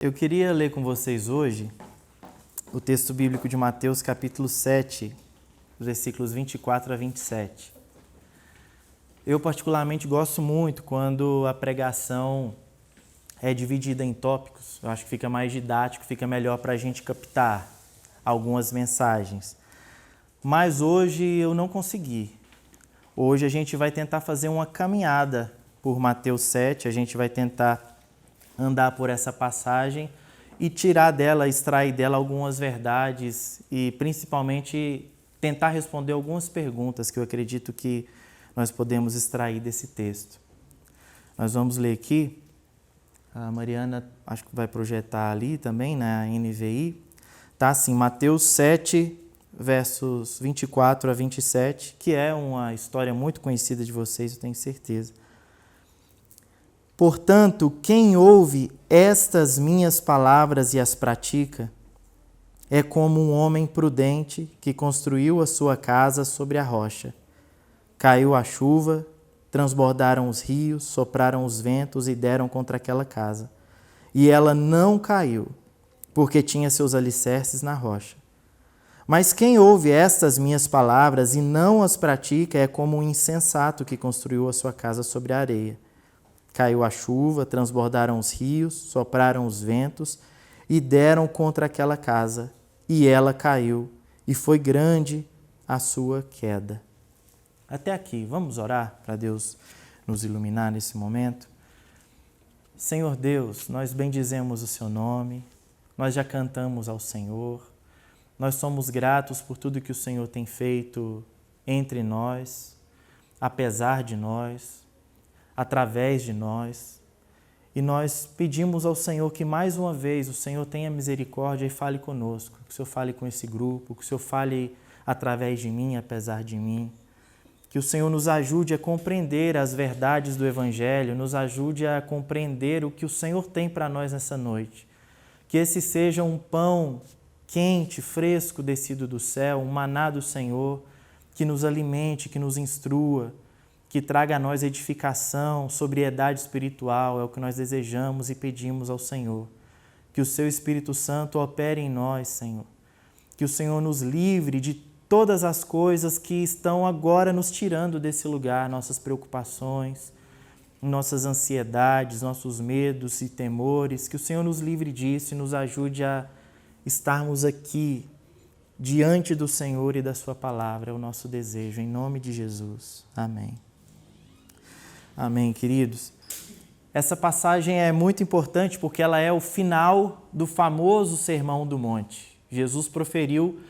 Eu queria ler com vocês hoje o texto bíblico de Mateus capítulo 7, versículos 24 a 27. Eu particularmente gosto muito quando a pregação é dividida em tópicos. Eu acho que fica mais didático, fica melhor para a gente captar algumas mensagens. Mas hoje eu não consegui. Hoje a gente vai tentar fazer uma caminhada por Mateus 7, a gente vai tentar andar por essa passagem e tirar dela, extrair dela algumas verdades e principalmente tentar responder algumas perguntas que eu acredito que nós podemos extrair desse texto. Nós vamos ler aqui, a Mariana acho que vai projetar ali também na NVI, tá assim, Mateus 7, versos 24 a 27, que é uma história muito conhecida de vocês, eu tenho certeza. Portanto, quem ouve estas minhas palavras e as pratica, é como um homem prudente que construiu a sua casa sobre a rocha. Caiu a chuva, transbordaram os rios, sopraram os ventos e deram contra aquela casa. E ela não caiu, porque tinha seus alicerces na rocha. Mas quem ouve estas minhas palavras e não as pratica é como um insensato que construiu a sua casa sobre a areia. Caiu a chuva, transbordaram os rios, sopraram os ventos e deram contra aquela casa, e ela caiu, e foi grande a sua queda. Até aqui, vamos orar para Deus nos iluminar nesse momento? Senhor Deus, nós bendizemos o Seu nome, nós já cantamos ao Senhor, nós somos gratos por tudo que o Senhor tem feito entre nós, apesar de nós, através de nós, e nós pedimos ao Senhor que mais uma vez o Senhor tenha misericórdia e fale conosco, que o Senhor fale com esse grupo, que o Senhor fale através de mim, apesar de mim, que o Senhor nos ajude a compreender as verdades do Evangelho, nos ajude a compreender o que o Senhor tem para nós nessa noite, que esse seja um pão quente, fresco, descido do céu, um maná do Senhor, que nos alimente, que nos instrua, que traga a nós edificação, sobriedade espiritual, é o que nós desejamos e pedimos ao Senhor. Que o Seu Espírito Santo opere em nós, Senhor. Que o Senhor nos livre de todas as coisas que estão agora nos tirando desse lugar, nossas preocupações, nossas ansiedades, nossos medos e temores. Que o Senhor nos livre disso e nos ajude a estarmos aqui diante do Senhor e da Sua palavra. É o nosso desejo, em nome de Jesus. Amém. Amém, queridos. Essa passagem é muito importante porque ela é o final do famoso Sermão do Monte. Jesus proferiu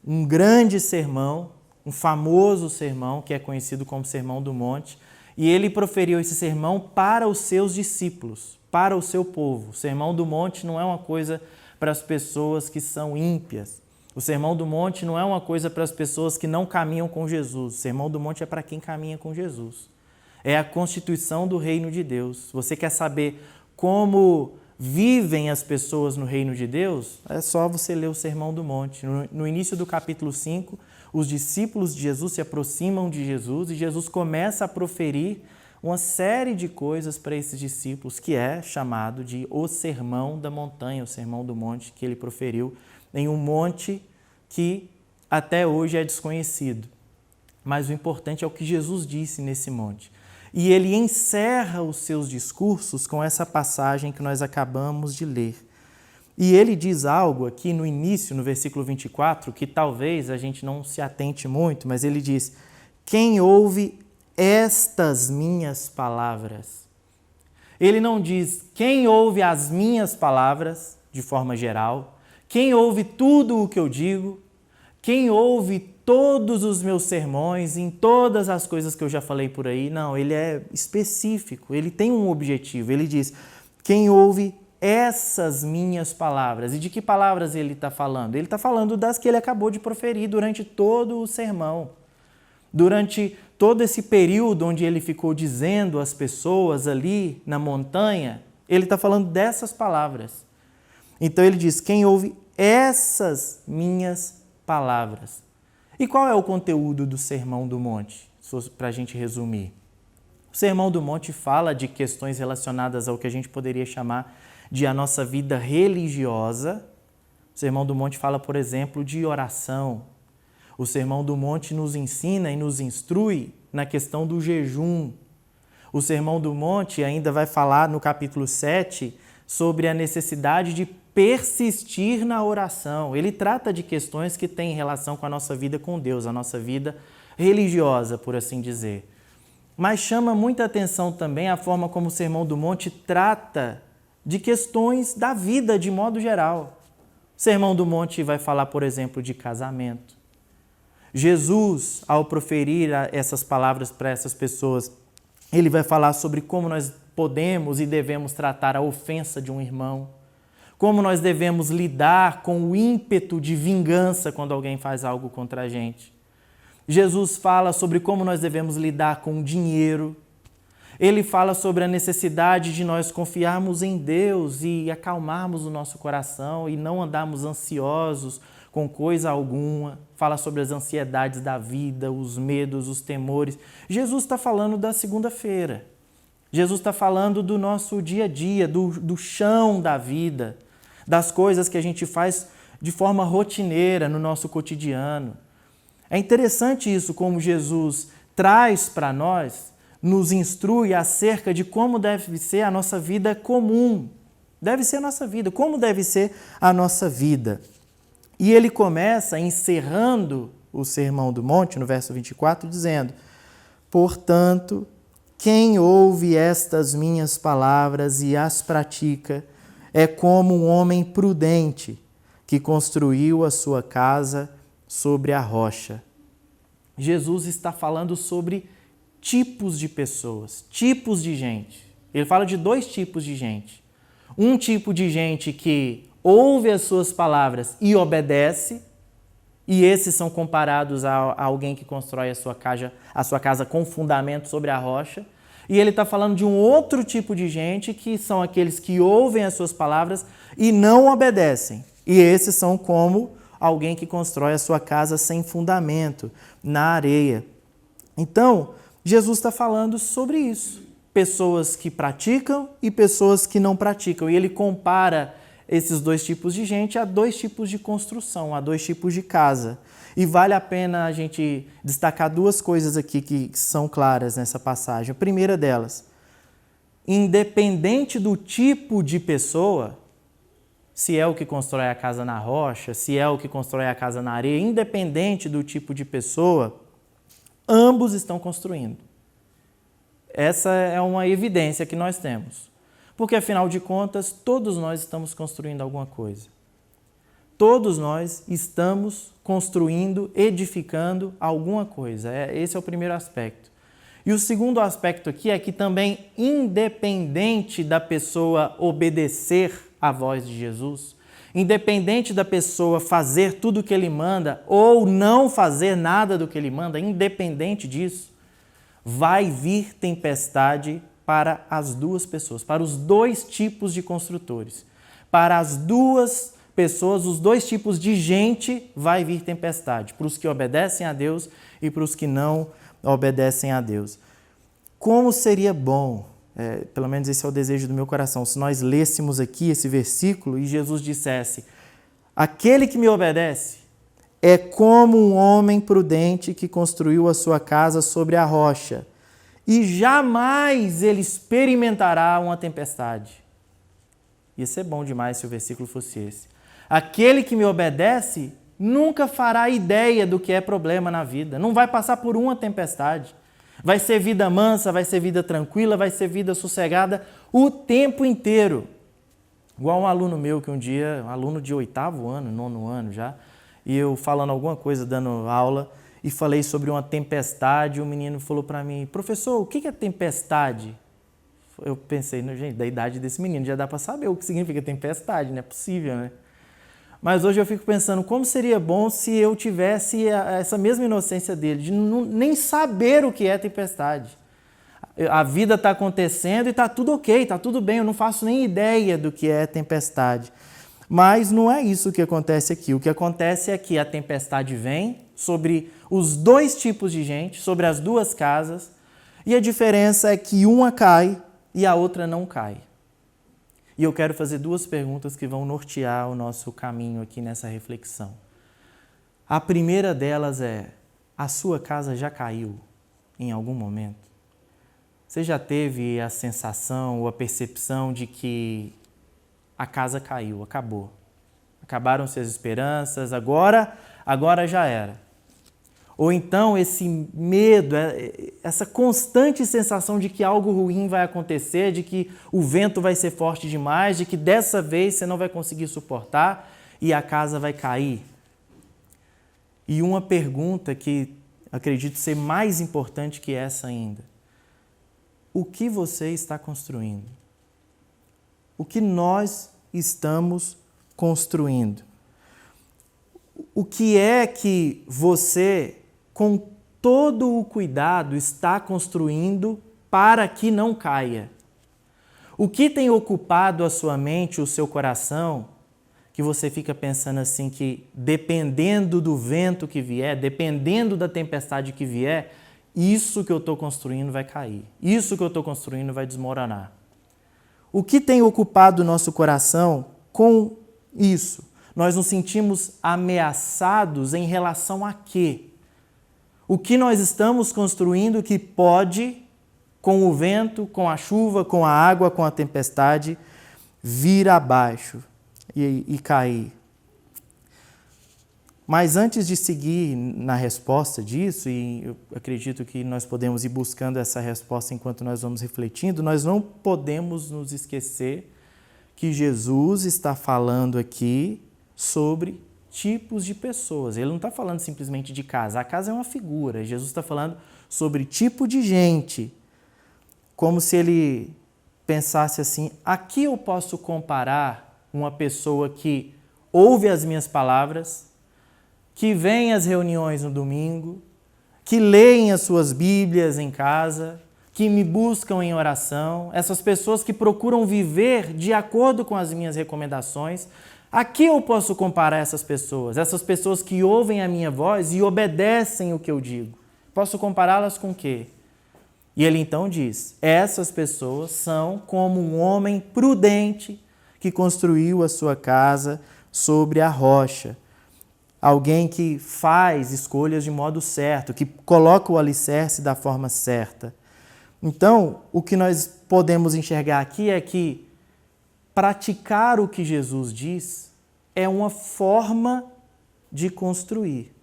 um grande sermão, um famoso sermão, que é conhecido como Sermão do Monte, e ele proferiu esse sermão para os seus discípulos, para o seu povo. O Sermão do Monte não é uma coisa para as pessoas que são ímpias. O Sermão do Monte não é uma coisa para as pessoas que não caminham com Jesus. O Sermão do Monte é para quem caminha com Jesus. É a constituição do reino de Deus. Você quer saber como vivem as pessoas no reino de Deus? É só você ler o Sermão do Monte. No início do capítulo 5, os discípulos de Jesus se aproximam de Jesus e Jesus começa a proferir uma série de coisas para esses discípulos, que é chamado de o Sermão da Montanha, o Sermão do Monte, que ele proferiu em um monte que até hoje é desconhecido. Mas o importante é o que Jesus disse nesse monte. E ele encerra os seus discursos com essa passagem que nós acabamos de ler. E ele diz algo aqui no início, no versículo 24, que talvez a gente não se atente muito, mas ele diz: quem ouve estas minhas palavras. Ele não diz quem ouve as minhas palavras, de forma geral, quem ouve tudo o que eu digo, quem ouve todos os meus sermões, em todas as coisas que eu já falei por aí. Não, ele é específico, ele tem um objetivo. Ele diz, quem ouve essas minhas palavras. E de que palavras ele está falando? Ele está falando das que ele acabou de proferir durante todo o sermão. Durante todo esse período onde ele ficou dizendo às pessoas ali na montanha, ele está falando dessas palavras. Então ele diz, quem ouve essas minhas palavras. E qual é o conteúdo do Sermão do Monte, para a gente resumir? O Sermão do Monte fala de questões relacionadas ao que a gente poderia chamar de a nossa vida religiosa. O Sermão do Monte fala, por exemplo, de oração. O Sermão do Monte nos ensina e nos instrui na questão do jejum. O Sermão do Monte ainda vai falar no capítulo 7 sobre a necessidade de persistir na oração. Ele trata de questões que têm relação com a nossa vida com Deus, a nossa vida religiosa, por assim dizer. Mas chama muita atenção também a forma como o Sermão do Monte trata de questões da vida de modo geral. O Sermão do Monte vai falar, por exemplo, de casamento. Jesus, ao proferir essas palavras para essas pessoas, ele vai falar sobre como nós podemos e devemos tratar a ofensa de um irmão, como nós devemos lidar com o ímpeto de vingança quando alguém faz algo contra a gente. Jesus fala sobre como nós devemos lidar com o dinheiro. Ele fala sobre a necessidade de nós confiarmos em Deus e acalmarmos o nosso coração e não andarmos ansiosos com coisa alguma. Fala sobre as ansiedades da vida, os medos, os temores. Jesus está falando da segunda-feira. Jesus está falando do nosso dia a dia, do chão da vida, das coisas que a gente faz de forma rotineira no nosso cotidiano. É interessante isso, como Jesus traz para nós, nos instrui acerca de como deve ser a nossa vida comum. Deve ser a nossa vida, como deve ser a nossa vida. E ele começa encerrando o Sermão do Monte, no verso 24, dizendo: portanto, quem ouve estas minhas palavras e as pratica é como um homem prudente que construiu a sua casa sobre a rocha. Jesus está falando sobre tipos de pessoas, tipos de gente. Ele fala de dois tipos de gente. Um tipo de gente que ouve as suas palavras e obedece, e esses são comparados a alguém que constrói a sua casa com fundamento sobre a rocha. E ele está falando de um outro tipo de gente, que são aqueles que ouvem as suas palavras e não obedecem. E esses são como alguém que constrói a sua casa sem fundamento, na areia. Então, Jesus está falando sobre isso. Pessoas que praticam e pessoas que não praticam. E ele compara esses dois tipos de gente a dois tipos de construção, a dois tipos de casa. E vale a pena a gente destacar duas coisas aqui que são claras nessa passagem. A primeira delas, independente do tipo de pessoa, se é o que constrói a casa na rocha, se é o que constrói a casa na areia, independente do tipo de pessoa, ambos estão construindo. Essa é uma evidência que nós temos. Porque, afinal de contas, todos nós estamos construindo alguma coisa. Todos nós estamos construindo, edificando alguma coisa. Esse é o primeiro aspecto. E o segundo aspecto aqui é que também, independente da pessoa obedecer à voz de Jesus, independente da pessoa fazer tudo o que ele manda ou não fazer nada do que ele manda, independente disso, vai vir tempestade para as duas pessoas, para os dois tipos de construtores. Para as duas pessoas, os dois tipos de gente, vai vir tempestade. Para os que obedecem a Deus e para os que não obedecem a Deus. Como seria bom, pelo menos esse é o desejo do meu coração, se nós lêssemos aqui esse versículo e Jesus dissesse: aquele que me obedece é como um homem prudente que construiu a sua casa sobre a rocha, e jamais ele experimentará uma tempestade. Ia ser bom demais se o versículo fosse esse. Aquele que me obedece nunca fará ideia do que é problema na vida, não vai passar por uma tempestade. Vai ser vida mansa, vai ser vida tranquila, vai ser vida sossegada o tempo inteiro. Igual um aluno meu que um dia, um aluno de 8º ano, 9º ano já, e eu falando alguma coisa, dando aula, e falei sobre uma tempestade, e o menino falou para mim: professor, o que é tempestade? Eu pensei, gente, da idade desse menino já dá para saber o que significa tempestade, não é possível, né? Mas hoje eu fico pensando, como seria bom se eu tivesse essa mesma inocência dele, de nem saber o que é tempestade. A vida está acontecendo e está tudo ok, está tudo bem, eu não faço nem ideia do que é tempestade. Mas não é isso que acontece aqui. O que acontece é que a tempestade vem sobre os dois tipos de gente, sobre as duas casas, e a diferença é que uma cai e a outra não cai. E eu quero fazer 2 perguntas que vão nortear o nosso caminho aqui nessa reflexão. A primeira delas é: a sua casa já caiu em algum momento? Você já teve a sensação ou a percepção de que a casa caiu, acabou? Acabaram-se as esperanças, agora já era. Ou então esse medo, essa constante sensação de que algo ruim vai acontecer, de que o vento vai ser forte demais, de que dessa vez você não vai conseguir suportar e a casa vai cair. E uma pergunta que acredito ser mais importante que essa ainda: o que você está construindo? O que nós estamos construindo? O que é que você, com todo o cuidado, está construindo para que não caia? O que tem ocupado a sua mente, o seu coração, que você fica pensando assim que, dependendo do vento que vier, dependendo da tempestade que vier, isso que eu estou construindo vai cair, isso que eu estou construindo vai desmoronar? O que tem ocupado o nosso coração com isso? Nós nos sentimos ameaçados em relação a quê? O que nós estamos construindo que pode, com o vento, com a chuva, com a água, com a tempestade, vir abaixo e cair? Mas antes de seguir na resposta disso, e eu acredito que nós podemos ir buscando essa resposta enquanto nós vamos refletindo, nós não podemos nos esquecer que Jesus está falando aqui sobre tipos de pessoas. Ele não está falando simplesmente de casa. A casa é uma figura. Jesus está falando sobre tipo de gente. Como se ele pensasse assim: aqui eu posso comparar uma pessoa que ouve as minhas palavras, que vem às reuniões no domingo, que leem as suas Bíblias em casa, que me buscam em oração, essas pessoas que procuram viver de acordo com as minhas recomendações. Aqui eu posso comparar essas pessoas que ouvem a minha voz e obedecem o que eu digo. Posso compará-las com o quê? E ele então diz: essas pessoas são como um homem prudente que construiu a sua casa sobre a rocha. Alguém que faz escolhas de modo certo, que coloca o alicerce da forma certa. Então, o que nós podemos enxergar aqui é que praticar o que Jesus diz é uma forma de construir.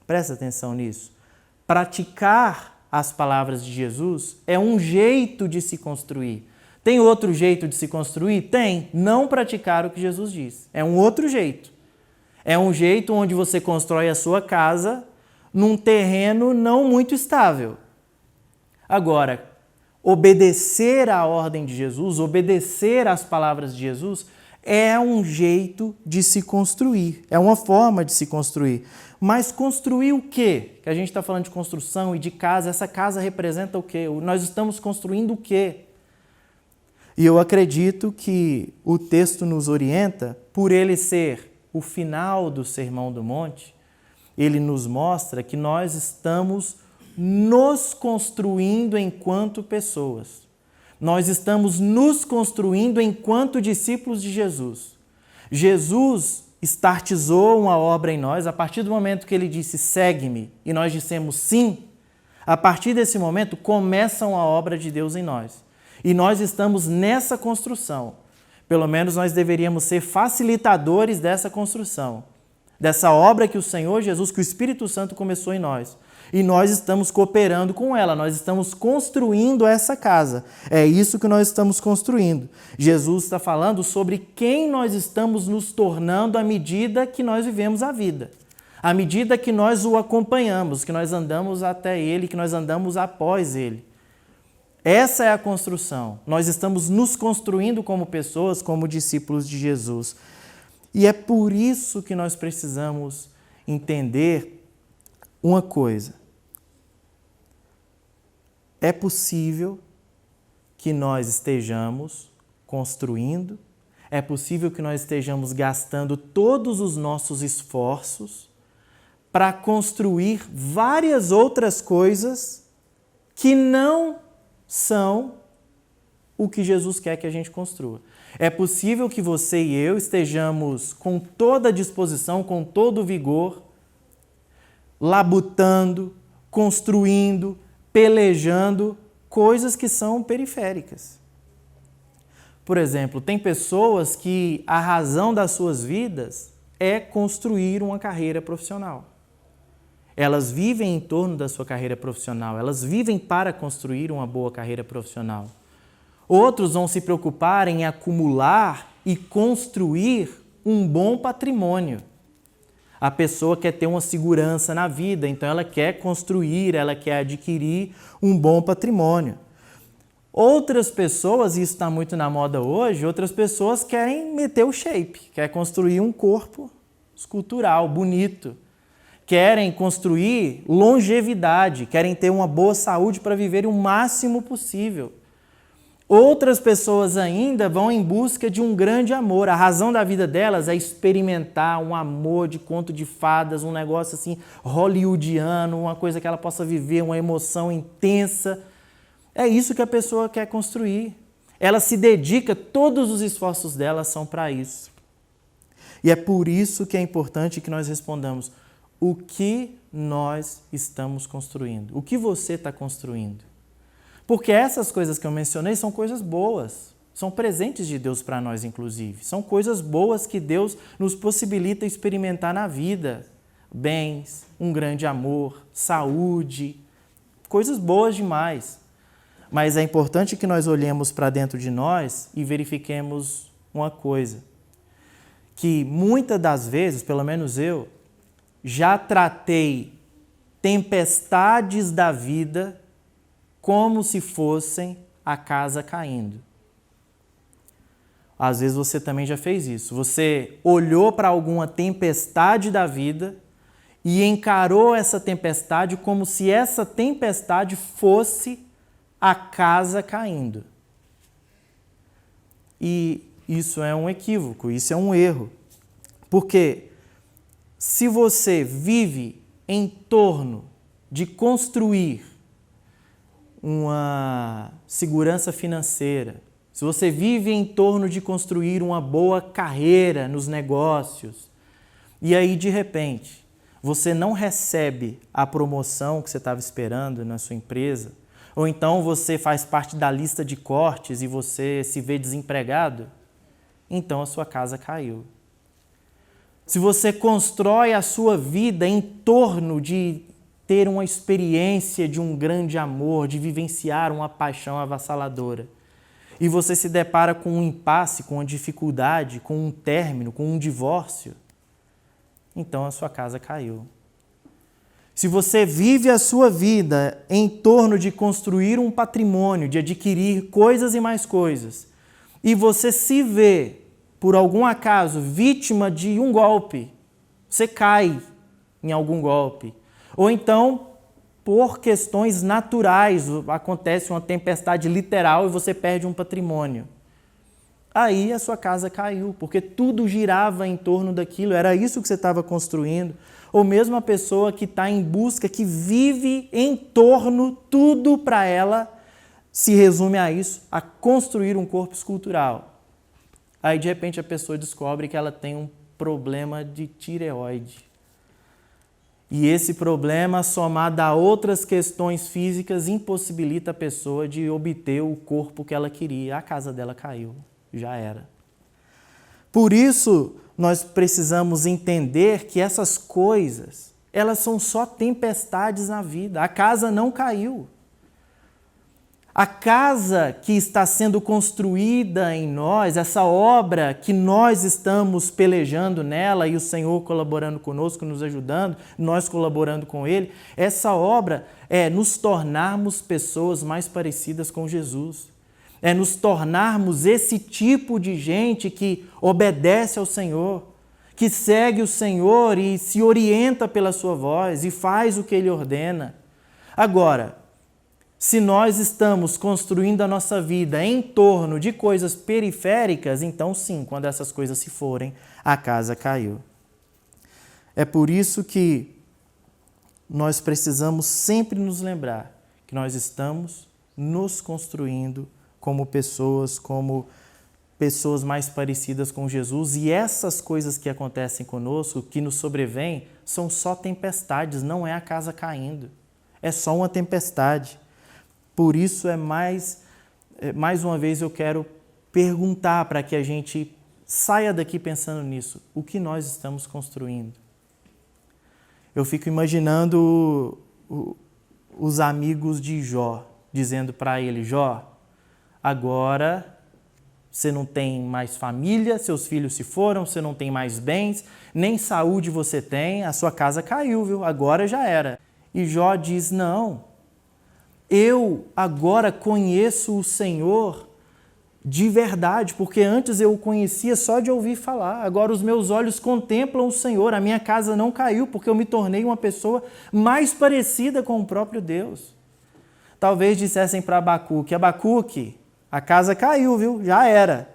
Presta atenção nisso. Praticar as palavras de Jesus é um jeito de se construir. Tem outro jeito de se construir? Tem. Não praticar o que Jesus diz. É um outro jeito. É um jeito onde você constrói a sua casa num terreno não muito estável. Agora, obedecer à ordem de Jesus, obedecer às palavras de Jesus, é um jeito de se construir, é uma forma de se construir. Mas construir o quê? Que a gente está falando de construção e de casa, essa casa representa o quê? Nós estamos construindo o quê? E eu acredito que o texto nos orienta, por ele ser o final do Sermão do Monte, ele nos mostra que nós estamos nos construindo enquanto pessoas. Nós estamos nos construindo enquanto discípulos de Jesus. Jesus startizou uma obra em nós a partir do momento que ele disse: segue-me, e nós dissemos sim. A partir desse momento começa a obra de Deus em nós. E nós estamos nessa construção. Pelo menos nós deveríamos ser facilitadores dessa construção, dessa obra que o Senhor Jesus, que o Espírito Santo começou em nós. E nós estamos cooperando com ela, nós estamos construindo essa casa. É isso que nós estamos construindo. Jesus está falando sobre quem nós estamos nos tornando à medida que nós vivemos a vida. À medida que nós o acompanhamos, que nós andamos até ele, que nós andamos após ele. Essa é a construção. Nós estamos nos construindo como pessoas, como discípulos de Jesus. E é por isso que nós precisamos entender uma coisa. É possível que nós estejamos construindo, é possível que nós estejamos gastando todos os nossos esforços para construir várias outras coisas que não são o que Jesus quer que a gente construa. É possível que você e eu estejamos com toda a disposição, com todo o vigor, labutando, construindo, pelejando coisas que são periféricas. Por exemplo, tem pessoas que a razão das suas vidas é construir uma carreira profissional. Elas vivem em torno da sua carreira profissional, elas vivem para construir uma boa carreira profissional. Outros vão se preocupar em acumular e construir um bom patrimônio. A pessoa quer ter uma segurança na vida, então ela quer construir, ela quer adquirir um bom patrimônio. Outras pessoas, e isso está muito na moda hoje, outras pessoas querem meter o shape, querem construir um corpo escultural, bonito. Querem construir longevidade, querem ter uma boa saúde para viver o máximo possível. Outras pessoas ainda vão em busca de um grande amor. A razão da vida delas é experimentar um amor de conto de fadas, um negócio assim hollywoodiano, uma coisa que ela possa viver, uma emoção intensa. É isso que a pessoa quer construir. Ela se dedica, todos os esforços dela são para isso. E é por isso que é importante que nós respondamos: o que nós estamos construindo? O que você está construindo? Porque essas coisas que eu mencionei são coisas boas, são presentes de Deus para nós, inclusive. São coisas boas que Deus nos possibilita experimentar na vida. Bens, um grande amor, saúde, coisas boas demais. Mas é importante que nós olhemos para dentro de nós e verifiquemos uma coisa. Que muitas das vezes, pelo menos eu, já tratei tempestades da vida como se fossem a casa caindo. Às vezes você também já fez isso. Você olhou para alguma tempestade da vida e encarou essa tempestade como se essa tempestade fosse a casa caindo. E isso é um equívoco, isso é um erro. Porque se você vive em torno de construir uma segurança financeira, se você vive em torno de construir uma boa carreira nos negócios, e aí de repente você não recebe a promoção que você estava esperando na sua empresa, ou então você faz parte da lista de cortes e você se vê desempregado, então a sua casa caiu. Se você constrói a sua vida em torno de ter uma experiência de um grande amor, de vivenciar uma paixão avassaladora, e você se depara com um impasse, com uma dificuldade, com um término, com um divórcio, então a sua casa caiu. Se você vive a sua vida em torno de construir um patrimônio, de adquirir coisas e mais coisas, e você se vê, por algum acaso, vítima de um golpe, você cai em algum golpe. Ou então, por questões naturais, acontece uma tempestade literal e você perde um patrimônio. Aí a sua casa caiu, porque tudo girava em torno daquilo, era isso que você estava construindo. Ou mesmo a pessoa que está em busca, que vive em torno, tudo para ela se resume a isso, a construir um corpo escultural. Aí, de repente, a pessoa descobre que ela tem um problema de tireoide. E esse problema, somado a outras questões físicas, impossibilita a pessoa de obter o corpo que ela queria. A casa dela caiu, já era. Por isso, nós precisamos entender que essas coisas, elas são só tempestades na vida. A casa não caiu. A casa que está sendo construída em nós, essa obra que nós estamos pelejando nela e o Senhor colaborando conosco, nos ajudando, nós colaborando com Ele, essa obra é nos tornarmos pessoas mais parecidas com Jesus. É nos tornarmos esse tipo de gente que obedece ao Senhor, que segue o Senhor e se orienta pela sua voz e faz o que Ele ordena. Agora, se nós estamos construindo a nossa vida em torno de coisas periféricas, então sim, quando essas coisas se forem, a casa caiu. É por isso que nós precisamos sempre nos lembrar que nós estamos nos construindo como pessoas, como pessoas mais parecidas com Jesus, e essas coisas que acontecem conosco, que nos sobrevêm, são só tempestades, não é a casa caindo. É só uma tempestade. Por isso mais uma vez eu quero perguntar para que a gente saia daqui pensando nisso. O que nós estamos construindo? Eu fico imaginando os amigos de Jó, dizendo para ele: Jó, agora você não tem mais família, seus filhos se foram, você não tem mais bens, nem saúde você tem, a sua casa caiu, viu? Agora já era. E Jó diz: não, eu agora conheço o Senhor de verdade, porque antes eu o conhecia só de ouvir falar. Agora os meus olhos contemplam o Senhor, a minha casa não caiu, porque eu me tornei uma pessoa mais parecida com o próprio Deus. Talvez dissessem para Abacuque: Abacuque, a casa caiu, viu? Já era.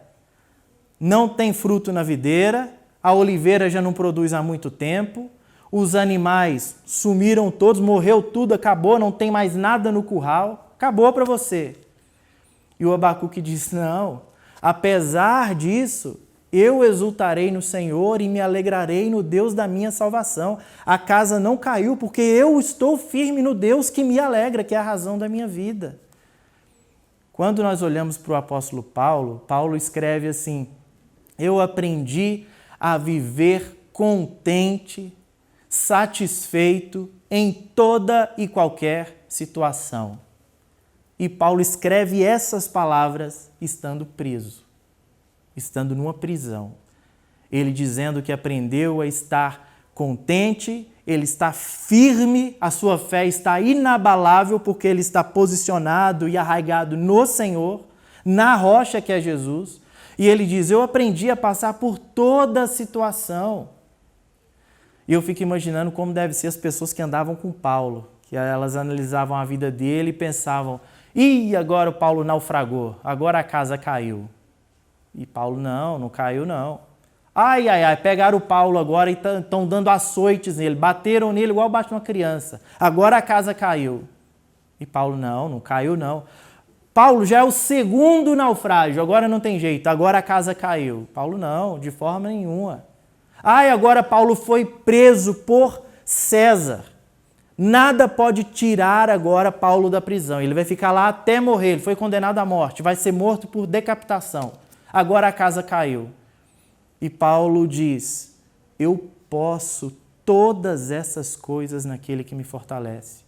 Não tem fruto na videira, a oliveira já não produz há muito tempo, os animais sumiram todos, morreu tudo, acabou, não tem mais nada no curral, acabou para você. E o Abacuque diz: não, apesar disso, eu exultarei no Senhor e me alegrarei no Deus da minha salvação. A casa não caiu porque eu estou firme no Deus que me alegra, que é a razão da minha vida. Quando nós olhamos para o apóstolo Paulo, Paulo escreve assim: eu aprendi a viver contente, satisfeito em toda e qualquer situação. E Paulo escreve essas palavras estando preso, estando numa prisão. Ele dizendo que aprendeu a estar contente, ele está firme, a sua fé está inabalável porque ele está posicionado e arraigado no Senhor, na rocha que é Jesus. E ele diz: eu aprendi a passar por toda a situação. E eu fico imaginando como devem ser as pessoas que andavam com Paulo, que elas analisavam a vida dele e pensavam: ih, agora o Paulo naufragou, agora a casa caiu. E Paulo: não caiu não. Ai, pegaram o Paulo agora e estão dando açoites nele, bateram nele igual bate uma criança. Agora a casa caiu. E Paulo: não caiu não. Paulo já é o segundo naufrágio, agora não tem jeito, agora a casa caiu. Paulo: não, de forma nenhuma. Ai, agora Paulo foi preso por César. Nada pode tirar agora Paulo da prisão. Ele vai ficar lá até morrer. Ele foi condenado à morte, vai ser morto por decapitação. Agora a casa caiu. E Paulo diz: eu posso todas essas coisas naquele que me fortalece.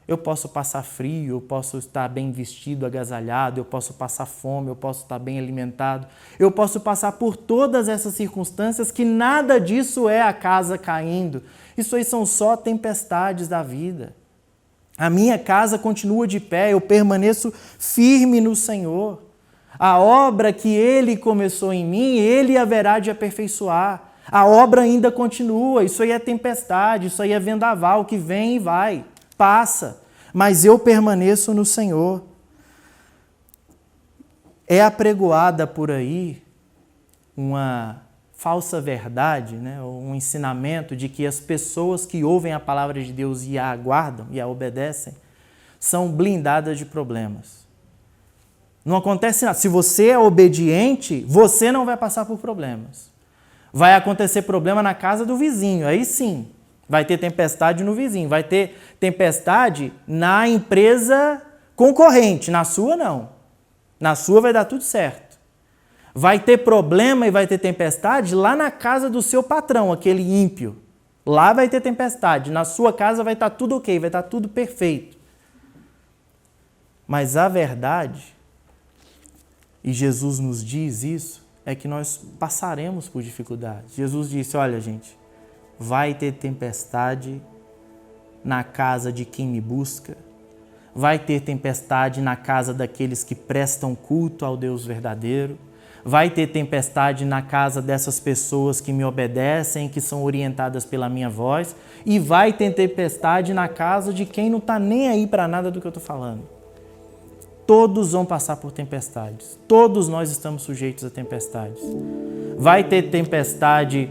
Eu posso passar frio, eu posso estar bem vestido, agasalhado, eu posso passar fome, eu posso estar bem alimentado. Eu posso passar por todas essas circunstâncias que nada disso é a casa caindo. Isso aí são só tempestades da vida. A minha casa continua de pé, eu permaneço firme no Senhor. A obra que Ele começou em mim, Ele haverá de aperfeiçoar. A obra ainda continua, isso aí é tempestade, isso aí é vendaval que vem e vai, passa. Mas eu permaneço no Senhor. É apregoada por aí uma falsa verdade, né? Um ensinamento de que as pessoas que ouvem a palavra de Deus e a aguardam e a obedecem são blindadas de problemas. Não acontece nada. Se você é obediente, você não vai passar por problemas. Vai acontecer problema na casa do vizinho, aí sim. Vai ter tempestade no vizinho, vai ter tempestade na empresa concorrente, na sua não. Na sua vai dar tudo certo. Vai ter problema e vai ter tempestade lá na casa do seu patrão, aquele ímpio. Lá vai ter tempestade, na sua casa vai estar tudo ok, vai estar tudo perfeito. Mas a verdade, e Jesus nos diz isso, é que nós passaremos por dificuldades. Jesus disse: olha, gente, vai ter tempestade na casa de quem me busca, vai ter tempestade na casa daqueles que prestam culto ao Deus verdadeiro, vai ter tempestade na casa dessas pessoas que me obedecem, que são orientadas pela minha voz, e vai ter tempestade na casa de quem não está nem aí para nada do que eu estou falando. Todos vão passar por tempestades. Todos nós estamos sujeitos a tempestades. Vai ter tempestade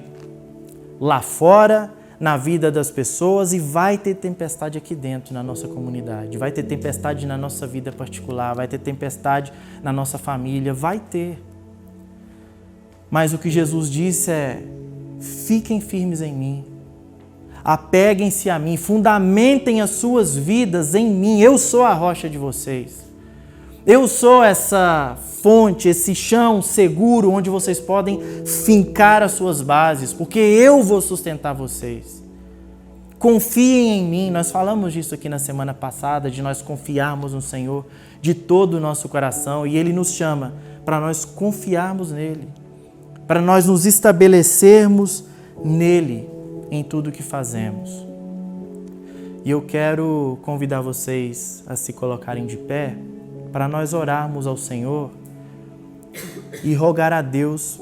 lá fora, na vida das pessoas, e vai ter tempestade aqui dentro, na nossa comunidade. Vai ter tempestade na nossa vida particular, vai ter tempestade na nossa família, vai ter. Mas o que Jesus disse é: fiquem firmes em mim, apeguem-se a mim, fundamentem as suas vidas em mim. Eu sou a rocha de vocês. Eu sou essa fonte, esse chão seguro onde vocês podem fincar as suas bases, porque eu vou sustentar vocês. Confiem em mim. Nós falamos disso aqui na semana passada, de nós confiarmos no Senhor de todo o nosso coração, e Ele nos chama para nós confiarmos nele, para nós nos estabelecermos nele em tudo que fazemos. E eu quero convidar vocês a se colocarem de pé para nós orarmos ao Senhor e rogar a Deus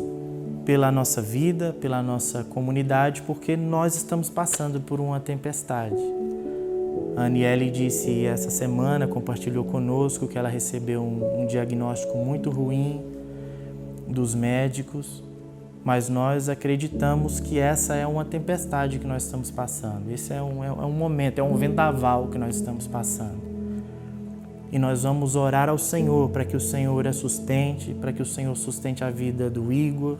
pela nossa vida, pela nossa comunidade, porque nós estamos passando por uma tempestade. A Aniele disse essa semana, compartilhou conosco que ela recebeu um diagnóstico muito ruim dos médicos, mas nós acreditamos que essa é uma tempestade que nós estamos passando. Esse é um momento, é um vendaval que nós estamos passando. E nós vamos orar ao Senhor para que o Senhor a sustente, para que o Senhor sustente a vida do Igor,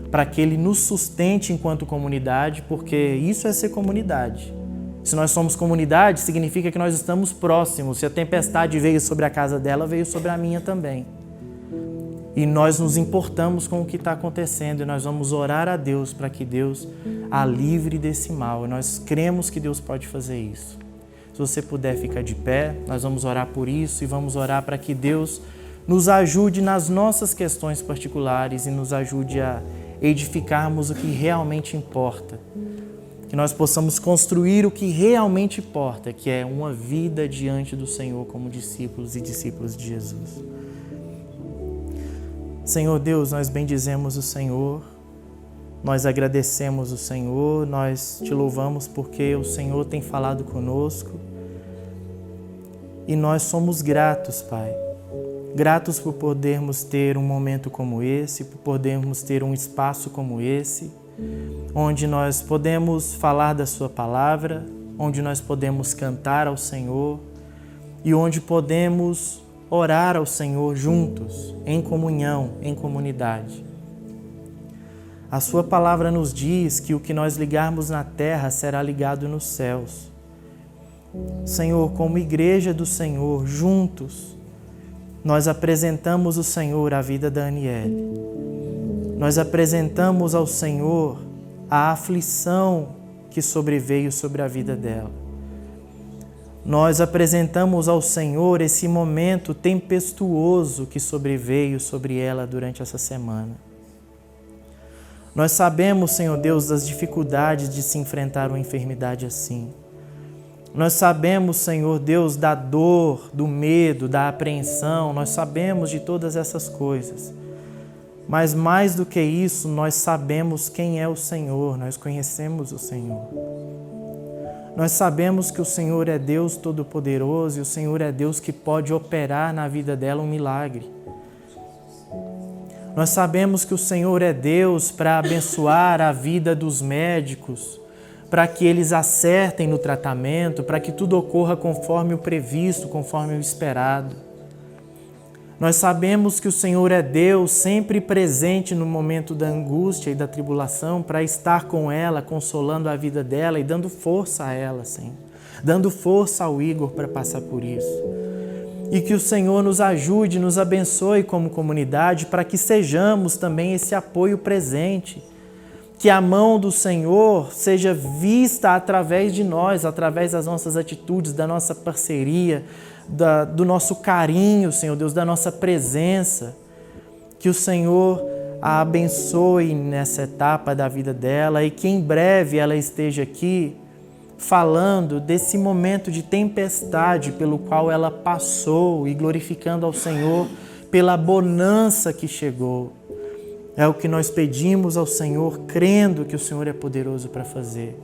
para que Ele nos sustente enquanto comunidade, porque isso é ser comunidade. Se nós somos comunidade, significa que nós estamos próximos. Se a tempestade veio sobre a casa dela, veio sobre a minha também. E nós nos importamos com o que está acontecendo e nós vamos orar a Deus para que Deus a livre desse mal. E nós cremos que Deus pode fazer isso. Se você puder ficar de pé, nós vamos orar por isso e vamos orar para que Deus nos ajude nas nossas questões particulares e nos ajude a edificarmos o que realmente importa. Que nós possamos construir o que realmente importa, que é uma vida diante do Senhor como discípulos e discípulos de Jesus. Senhor Deus, nós bendizemos o Senhor, nós agradecemos o Senhor, nós te louvamos porque o Senhor tem falado conosco e nós somos gratos, Pai. Gratos por podermos ter um momento como esse, por podermos ter um espaço como esse, onde nós podemos falar da Sua palavra, onde nós podemos cantar ao Senhor e onde podemos orar ao Senhor juntos, em comunhão, em comunidade. A Sua palavra nos diz que o que nós ligarmos na terra será ligado nos céus. Senhor, como igreja do Senhor, juntos, nós apresentamos o Senhor à vida da Aniele. Nós apresentamos ao Senhor a aflição que sobreveio sobre a vida dela. Nós apresentamos ao Senhor esse momento tempestuoso que sobreveio sobre ela durante essa semana. Nós sabemos, Senhor Deus, das dificuldades de se enfrentar uma enfermidade assim. Nós sabemos, Senhor Deus, da dor, do medo, da apreensão. Nós sabemos de todas essas coisas. Mas mais do que isso, nós sabemos quem é o Senhor. Nós conhecemos o Senhor. Nós sabemos que o Senhor é Deus Todo-Poderoso e o Senhor é Deus que pode operar na vida dela um milagre. Nós sabemos que o Senhor é Deus para abençoar a vida dos médicos, para que eles acertem no tratamento, para que tudo ocorra conforme o previsto, conforme o esperado. Nós sabemos que o Senhor é Deus sempre presente no momento da angústia e da tribulação para estar com ela, consolando a vida dela e dando força a ela, Senhor. Dando força ao Igor para passar por isso. E que o Senhor nos ajude, nos abençoe como comunidade para que sejamos também esse apoio presente. Que a mão do Senhor seja vista através de nós, através das nossas atitudes, da nossa parceria, do nosso carinho, Senhor Deus, da nossa presença. Que o Senhor a abençoe nessa etapa da vida dela e que em breve ela esteja aqui falando desse momento de tempestade pelo qual ela passou e glorificando ao Senhor pela bonança que chegou. É o que nós pedimos ao Senhor, crendo que o Senhor é poderoso para fazer.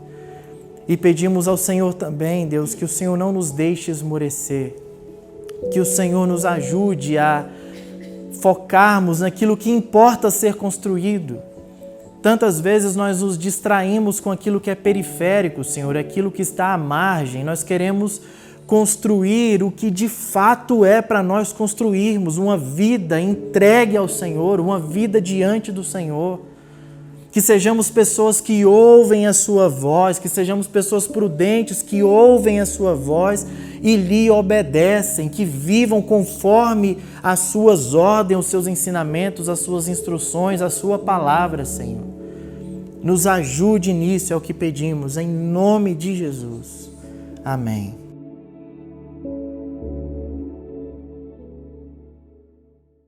E pedimos ao Senhor também, Deus, que o Senhor não nos deixe esmorecer, que o Senhor nos ajude a focarmos naquilo que importa ser construído. Tantas vezes nós nos distraímos com aquilo que é periférico, Senhor, aquilo que está à margem. Nós queremos construir o que de fato é para nós construirmos, uma vida entregue ao Senhor, uma vida diante do Senhor. Que sejamos pessoas que ouvem a sua voz, que sejamos pessoas prudentes que ouvem a sua voz e lhe obedecem, que vivam conforme as suas ordens, os seus ensinamentos, as suas instruções, a sua palavra, Senhor. Nos ajude nisso, é o que pedimos, em nome de Jesus. Amém.